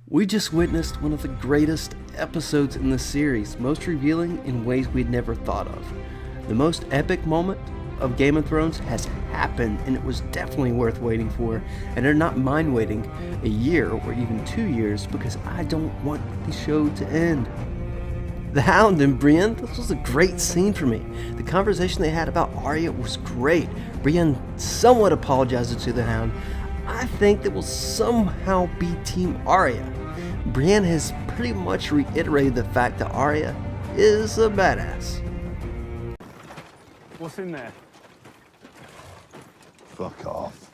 We just witnessed one of the greatest episodes in the series, most revealing in ways we'd never thought of. The most epic moment of Game of Thrones has happened, and it was definitely worth waiting for, and I do not mind waiting a year or even 2 years because I don't want the show to end. The Hound and Brienne, this was a great scene for me. The conversation they had about Arya was great. Brienne somewhat apologizes to the Hound. I think they will somehow be Team Arya. Brienne has pretty much reiterated the fact that Arya is a badass. What's in there? Fuck off.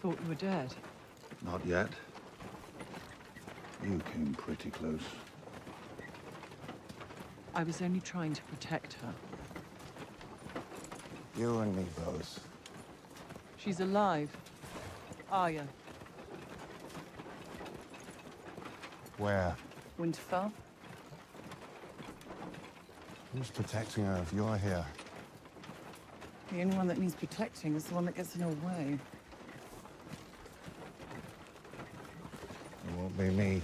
Thought you were dead. Not yet. You came pretty close. I was only trying to protect her. You and me both. She's alive. Arya. Where? Winterfell. Who's protecting her if you're here? The only one that needs protecting is the one that gets in her way. It won't be me.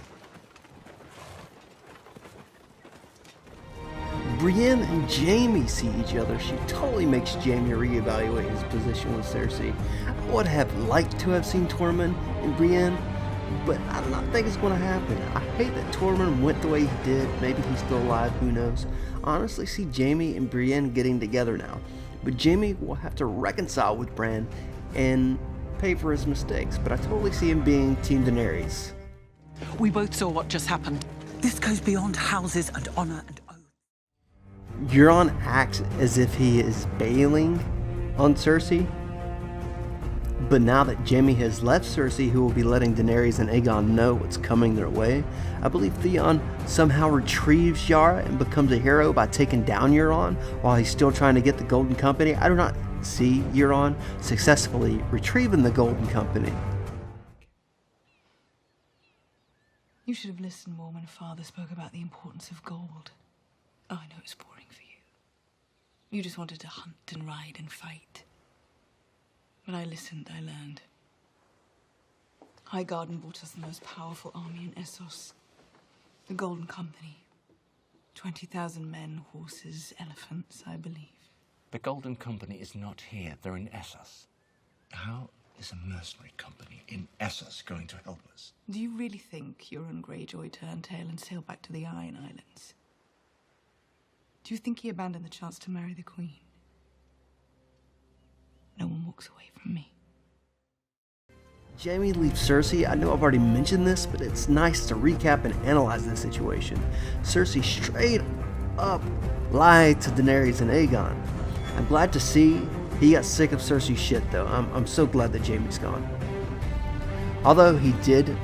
Brienne and Jaime see each other. She totally makes Jaime reevaluate his position with Cersei. I would have liked to have seen Tormund and Brienne, but I do not think it's going to happen. I hate that Tormund went the way he did. Maybe he's still alive, who knows. I honestly see Jaime and Brienne getting together now, but Jaime will have to reconcile with Bran and pay for his mistakes, but I totally see him being Team Daenerys. We both saw what just happened. This goes beyond houses and honor and oath. Euron acts as if he is bailing on Cersei, but now that Jaime has left Cersei, who will be letting Daenerys and Aegon know what's coming their way, I believe Theon somehow retrieves Yara and becomes a hero by taking down Euron while he's still trying to get the Golden Company. I do not see Euron successfully retrieving the Golden Company. You should have listened more when Father spoke about the importance of gold. Oh, I know it's boring for you. You just wanted to hunt and ride and fight. But I listened, I learned. Highgarden brought us the most powerful army in Essos. The Golden Company. 20,000 men, horses, elephants, I believe. The Golden Company is not here. They're in Essos. How is a mercenary company in Essos going to help us? Do you really think Euron Greyjoy turned tail and sailed back to the Iron Islands? Do you think he abandoned the chance to marry the Queen? No one walks away from me. Jaime leaves Cersei. I know I've already mentioned this, but it's nice to recap and analyze this situation. Cersei straight up lied to Daenerys and Aegon. I'm glad to see he got sick of Cersei's shit though. I'm so glad that Jaime's gone. Although he did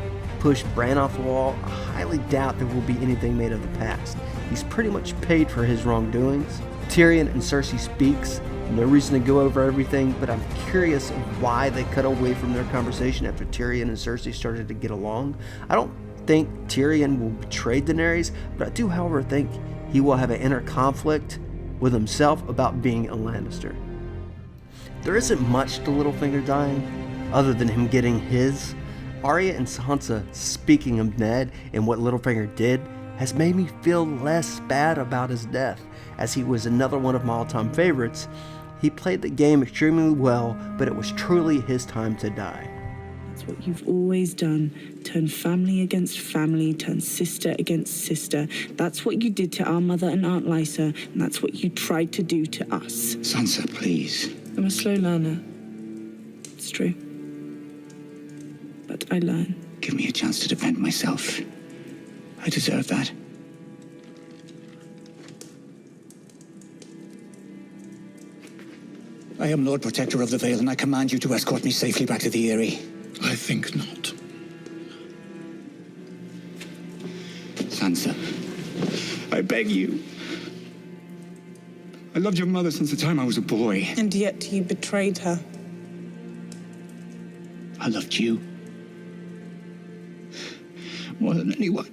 push Bran off the wall, I highly doubt there will be anything made of the past. He's pretty much paid for his wrongdoings. Tyrion and Cersei speaks. No reason to go over everything, but I'm curious of why they cut away from their conversation after Tyrion and Cersei started to get along. I don't think Tyrion will betray Daenerys, but I do, however, think he will have an inner conflict with himself about being a Lannister. There isn't much to Littlefinger dying, other than him getting his. Arya and Sansa speaking of Ned and what Littlefinger did has made me feel less bad about his death, as he was another one of my all-time favorites. He played the game extremely well, but it was truly his time to die. That's what you've always done. Turn family against family, turn sister against sister. That's what you did to our mother and Aunt Lysa, and that's what you tried to do to us. Sansa, please. I'm a slow learner. It's true. But I learn. Give me a chance to defend myself. I deserve that. I am Lord Protector of the Vale, and I command you to escort me safely back to the Eyrie. I think not. Sansa, I beg you. I loved your mother since the time I was a boy. And yet you betrayed her. I loved you more than anyone.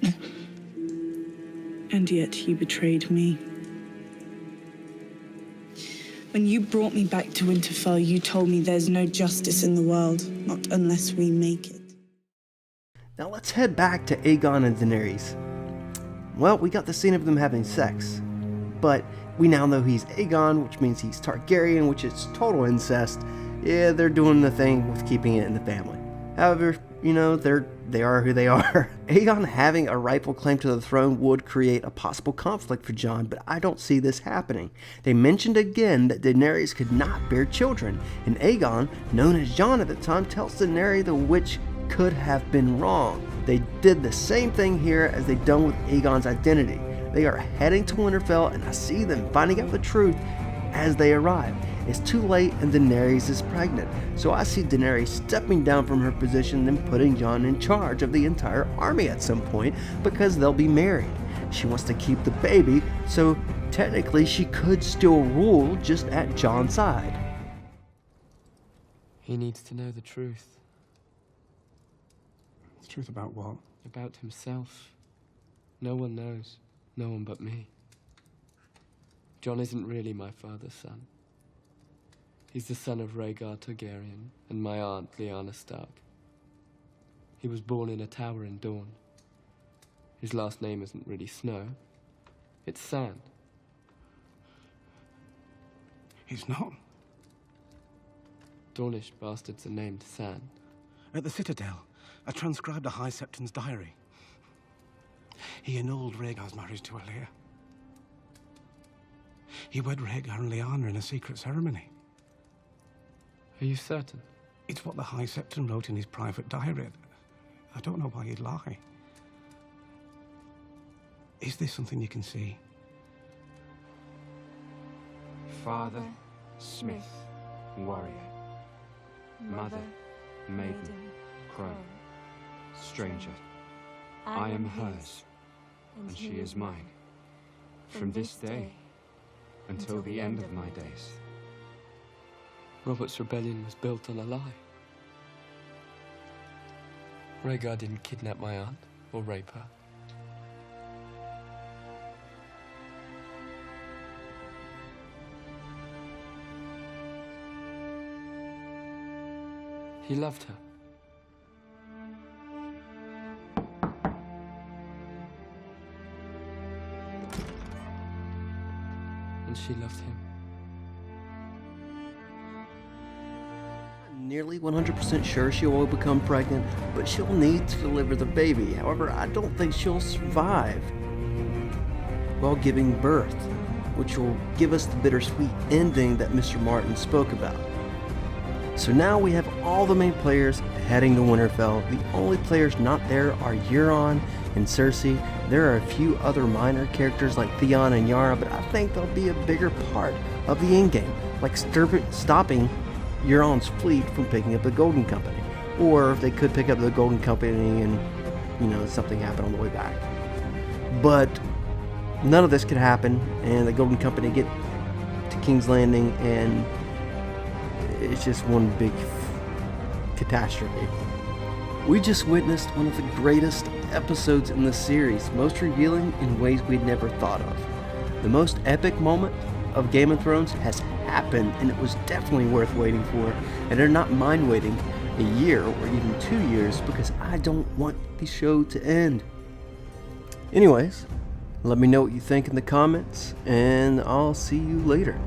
And yet you betrayed me. When you brought me back to Winterfell, you told me there's no justice in the world, not unless we make it. Now let's head back to Aegon and Daenerys. Well, we got the scene of them having sex, but we now know he's Aegon, which means he's Targaryen, which is total incest. Yeah, they're doing the thing with keeping it in the family. However, you know, they are who they are. Aegon having a rightful claim to the throne would create a possible conflict for Jon, but I don't see this happening. They mentioned again that Daenerys could not bear children, and Aegon, known as Jon at the time, tells Daenerys the witch could have been wrong. They did the same thing here as they've done with Aegon's identity. They are heading to Winterfell, and I see them finding out the truth as they arrive. It's too late and Daenerys is pregnant, so I see Daenerys stepping down from her position and putting Jon in charge of the entire army at some point because they'll be married. She wants to keep the baby, so technically she could still rule just at Jon's side. He needs to know the truth. The truth about what? About himself. No one knows. No one but me. Jon isn't really my father's son. He's the son of Rhaegar Targaryen and my aunt Lyanna Stark. He was born in a tower in Dorne. His last name isn't really Snow. It's Sand. He's not. Dornish bastards are named Sand. At the Citadel, I transcribed a High Septon's diary. He annulled Rhaegar's marriage to Alyr. He wed Rhaegar and Lyanna in a secret ceremony. Are you certain? It's what the High Septon wrote in his private diary. I don't know why he'd lie. Is this something you can see? Father, Smith, warrior. Mother, maiden, crone. Stranger, I am hers, and she is mine. From this day until the end of my days. Robert's rebellion was built on a lie. Rhaegar didn't kidnap my aunt or rape her. He loved her. And she loved him. I'm nearly 100% sure she will become pregnant, but she'll need to deliver the baby. However, I don't think she'll survive while giving birth, which will give us the bittersweet ending that Mr. Martin spoke about. So now we have all the main players heading to Winterfell. The only players not there are Euron and Cersei. There are a few other minor characters like Theon and Yara, but I think they'll be a bigger part of the endgame, like stopping Euron's fleet from picking up the Golden Company. Or if they could pick up the Golden Company and, you know, something happened on the way back. But none of this could happen, and the Golden Company get to King's Landing, and it's just one big catastrophe. We just witnessed one of the greatest episodes in the series, most revealing in ways we'd never thought of. The most epic moment of Game of Thrones has happened, and it was definitely worth waiting for, and I do not mind waiting a year or even 2 years because I don't want the show to end. Anyways, let me know what you think in the comments, and I'll see you later.